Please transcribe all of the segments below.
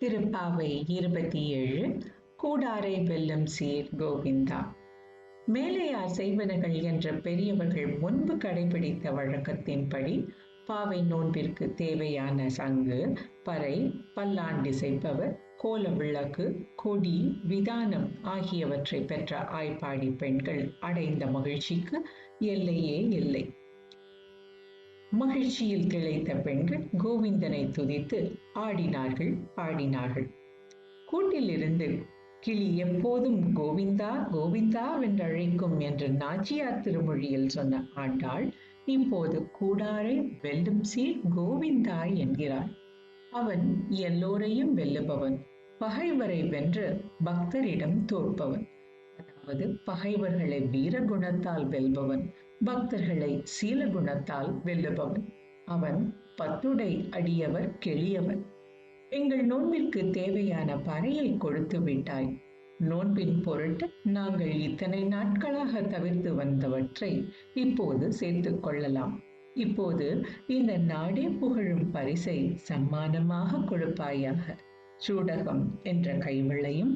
திருப்பாவை 27 கூடாரை வெல்லும் சீர் கோவிந்தா. மேலையார் செய்வனகள் என்ற பெரியவர்கள் முன்பு கடைபிடித்த வழக்கத்தின்படி பாவை நோன்பிற்கு தேவையான சங்கு, பறை, பல்லாண்டிசைப்பவர், கோல விளக்கு, கொடி, விதானம் ஆகியவற்றை பெற்ற ஆய்ப்பாடி பெண்கள் அடைந்த மகிழ்ச்சிக்கு எல்லையே இல்லை. மகிழ்ச்சியில் திளைத்த பெண்கள் கோவிந்தனை துதித்து ஆடினார்கள், பாடினார்கள். கூட்டிலிருந்து கிளி எப்போதும் கோவிந்தா கோவிந்தா வென்றழைக்கும் என்று நாச்சியார் திருமொழியில் சொன்ன ஆண்டாள் இப்போது கூடாரை வெல்லும் சீர் கோவிந்தா என்கிறார். அவன் எல்லோரையும் வெல்லுபவன், பகைவரை வென்று பக்தரிடம் தோற்பவன். அதாவது பகைவர்களை வீர குணத்தால் வெல்பவன், பக்தர்களை சீல குணத்தால் வெல்லுபவன். அவன் பத்துடை அடியவர் கெளியவன். எங்கள் நோன்பிற்கு தேவையான பறையை கொடுத்து விட்டாய். நோன்பின் பொருட்டு நாங்கள் இத்தனை நாட்களாக தவிர்த்து வந்தவற்றை இப்போது சேர்த்துக் கொள்ளலாம். இப்போது இந்த நாடே புகழும் பரிசை சம்மானமாக கொடுப்பாயாக. சூடகம் என்ற கைவளையும்,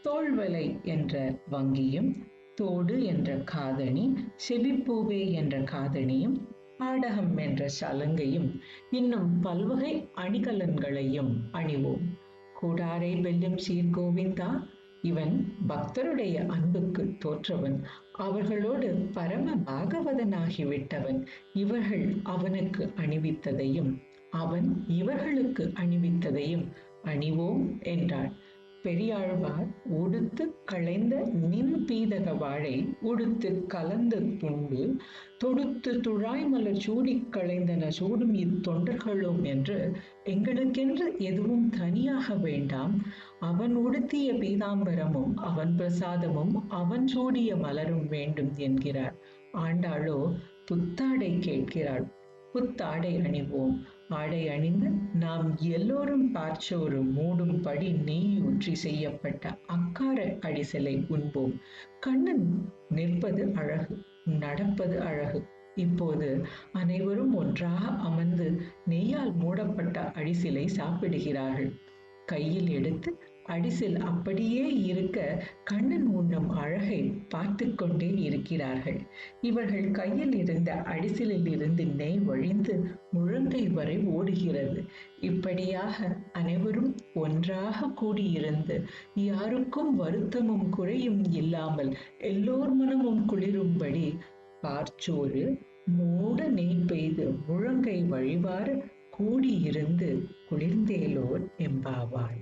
தோள்வலை என்ற வங்கியும், தோடு என்ற காதணி, செவிப்பூவே என்ற காதணியும், ஆடகம் என்ற சலங்கையும், இன்னும் பல்வகை அணிகலன்களையும் அணிவோம். கூடாரை வெல்லும் சீர் கோவிந்தா. இவன் பக்தருடைய அன்புக்கு தோற்றவன், அவர்களோடு பரம பாகவதனாகிவிட்டவன். இவர்கள் அவனுக்கு அணிவித்ததையும் அவன் இவர்களுக்கு அணிவித்ததையும் அணிவோம் என்றாள். பெரியாழ்வார் உடுத்து களைந்த நின் பீதக வாழை உடுத்து கலந்து துண்டு தொடுத்து துழாய் மலர் சூடி களைந்தன சூடும் இத்தொண்டர்களும் என்று எங்களுக்கென்று எதுவும் தனியாக வேண்டாம். அவன் உடுத்திய பீதாம்பரமும் அவன் பிரசாதமும் அவன் சூடிய மலரும் வேண்டும் என்கிறார். ஆண்டாளோ புத்தாடை கேட்கிறாள். புத்தாடை அணிவோம். ஆடை அணிந்து நாம் எல்லோரும் பார்ச்சோறு மூடும்படி நெய்யூற்றி செய்யப்பட்ட அக்கார அடிசலை உண்போம். கண்ணன் நிற்பது அழகு, நடப்பது அழகு. இப்போது அனைவரும் ஒன்றாக அமர்ந்து நெய்யால் மூடப்பட்ட அடிசிலை சாப்பிடுகிறார்கள். கையில் எடுத்து அடிசில் அப்படியே இருக்க கண்ணன் உண்ணும் அழகை பார்த்து கொண்டே இருக்கிறார்கள். இவர்கள் கையில் இருந்த அடிசிலில் இருந்து நெய் வழிந்து முழங்கை வரை ஓடுகிறது. இப்படியாக அனைவரும் ஒன்றாக கூடியிருந்து யாருக்கும் வருத்தமும் குறையும் இல்லாமல் எல்லோர் மனமும் குளிரும்படி பார்ச்சோறு மூட நெய் பெய்து முழங்கை வழிவார கூடியிருந்து குளிர்ந்தேலோர் எம்பாவாய்.